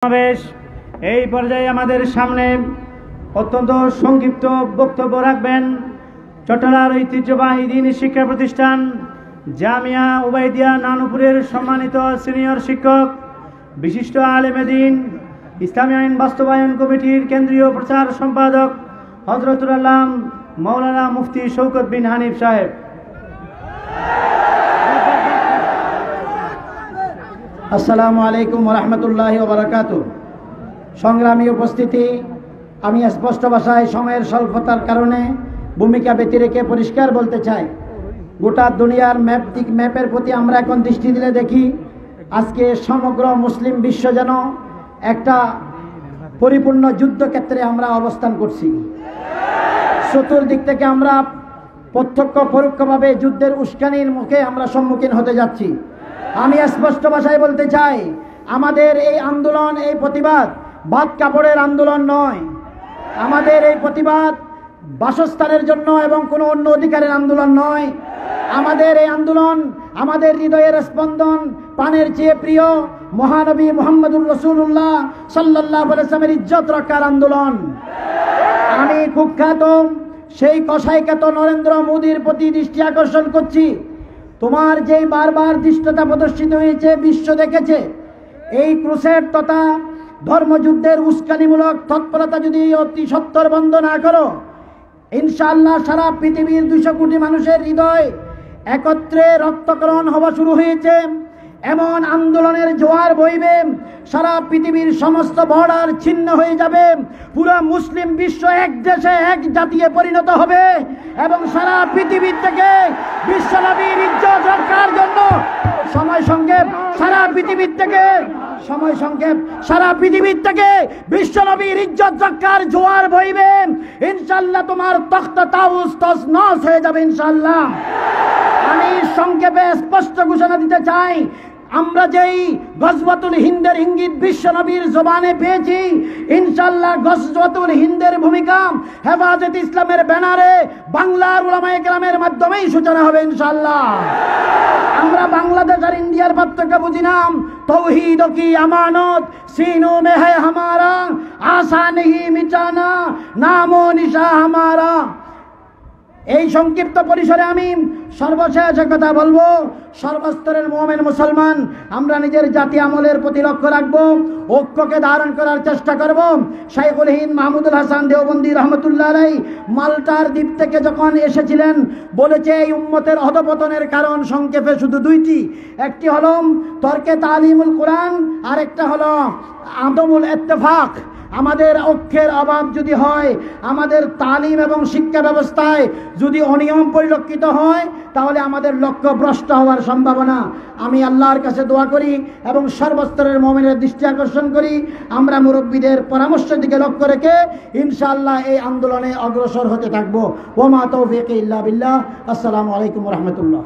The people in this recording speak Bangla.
সমাবেশ এই পর্যায়ে আমাদের সামনে অত্যন্ত সংক্ষিপ্ত বক্তব্য রাখবেন চট্টলার ঐতিহ্যবাহী দ্বীনি শিক্ষা প্রতিষ্ঠান জামিয়া উবাইদিয়া নানুপুরের সম্মানিত সিনিয়র শিক্ষক বিশিষ্ট আলেমে দ্বীন ইসলামী আইন বাস্তবায়ন কমিটির কেন্দ্রীয় প্রচার সম্পাদক হযরতুল আল্লাম মাওলানা মুফতি শওকত বিন হানিফ সাহেব। আসসালামু আলাইকুম ওয়া রাহমাতুল্লাহি ওয়া বারাকাতুহু। সংগ্রামী উপস্থিতি, আমি স্পষ্ট ভাষায় সময়ের স্বল্পতার কারণে ভূমিকা ব্যতি রেখে পরিষ্কার বলতে চাই, গোটা দুনিয়ার ম্যাপের প্রতি আমরা এখন দৃষ্টি দিলে দেখি আজকে সমগ্র মুসলিম বিশ্ব যেন একটা পরিপূর্ণ যুদ্ধক্ষেত্রে আমরা অবস্থান করছি। চতুর্দিক থেকে আমরা প্রত্যক্ষ পরোক্ষভাবে যুদ্ধের উস্কানির মুখে আমরা সম্মুখীন হতে যাচ্ছি। আমি স্পষ্ট ভাষায় বলতে চাই, আমাদের এই আন্দোলন, এই প্রতিবাদ ভাত কাপড়ের আন্দোলন নয়। আমাদের এই প্রতিবাদ বাসস্থানের জন্য এবং কোনো অন্য অধিকারের আন্দোলন নয়। আমাদের এই আন্দোলন আমাদের হৃদয়ের স্পন্দন, প্রাণের চেয়ে প্রিয় মহানবী মুহাম্মদুর রাসূলুল্লাহ সাল্লাল্লাহু আলাইহি ওয়াসাল্লামের ইজ্জত রক্ষার আন্দোলন। আমি কুখ্যাত সেই কসাইখ্যাত নরেন্দ্র মোদীর প্রতি দৃষ্টি আকর্ষণ করছি। তোমার যেই বারবার দৃষ্টতা প্রদর্শিত হয়েছে, বিশ্ব দেখেছে, এই ক্রুসেড তথা ধর্মযুদ্ধের উস্কানিমূলক তৎপরতা যদি অতি সত্বর বন্ধ না করো, ইনশাআল্লাহ সারা পৃথিবীর 200 কোটি মানুষের হৃদয় একত্রে রক্তক্ষরণ হওয়া শুরু হয়েছে। এমন আন্দোলনের জোয়ার বইবে, সারা পৃথিবীর সমস্ত বর্ডার ছিন্ন হয়ে যাবে, পুরো মুসলিম বিশ্ব এক দেশে এক জাতিতে পরিণত হবে এবং সারা পৃথিবী থেকে বিশ্বনবীর ইজ্জত রক্ষার জন্য সময় সংক্ষেপ সারা পৃথিবীর থেকে বিশ্বনবীর ইজ্জত রক্ষার জোয়ার বইবে। ইনশাআল্লাহ তোমার তখ্ত তাউস তছনছ হয়ে যাবে ইনশাআল্লাহ। আমি সংক্ষেপে স্পষ্ট ঘোষণা দিতে চাই, আমরা যেই গজওয়াতুল হিন্দের ইঙ্গিত বিশ্বনবীর জবানে পেয়েছি, ইনশাআল্লাহ গজওয়াতুল হিন্দের ভূমিকা হেফাজত ইসলামের ব্যানারে বাংলার উলামায়ে কেরামের মাধ্যমেই সূচনা হবে ইনশাআল্লাহ। আমরা বাংলাদেশ আর ইন্ডিয়ার পার্থক্য বুঝি না। তৌহিদ কি আমানত सीनों में है हमारा, आशा नहीं मिटाना नामो निशा हमारा। এই সংক্ষিপ্ত পরিসরে আমি সর্বশেষ কথা বলবো, সর্বস্তরের মুমিন মুসলমান আমরা নিজের জাতি আমলের প্রতি লক্ষ্য রাখবো, ঐক্যকে ধারণ করার চেষ্টা করব। শাইখুল হিন্দ মাহমুদুল হাসান দেওবন্দি রহমতুল্লাহ আলাইহি মাল্টার দ্বীপ থেকে যখন এসেছিলেন, বলেছে এই উম্মতের অধপতনের কারণ সংক্ষেপে শুধু দুইটি। একটি হলো তর্কে তালিমুল কোরআন, আর একটা হলো আদমুল ইত্তেফাক। আমাদের ঐক্যের অভাব যদি হয়, আমাদের তালিম এবং শিক্ষা ব্যবস্থায় যদি অনিয়ম পরিলক্ষিত হয়, তাহলে আমাদের লক্ষ্য ভ্রষ্ট হওয়ার সম্ভাবনা। আমি আল্লাহর কাছে দোয়া করি এবং সর্বস্তরের মুমিনের দৃষ্টি আকর্ষণ করি, আমরা মুরব্বীদের পরামর্শের দিকে লক্ষ্য রেখে ইনশাআল্লাহ এই আন্দোলনে অগ্রসর হতে থাকবো। ওয়া মা তাওফীকি ইল্লা বিল্লাহ। আসসালামু আলাইকুম ওয়া রাহমাতুল্লাহ।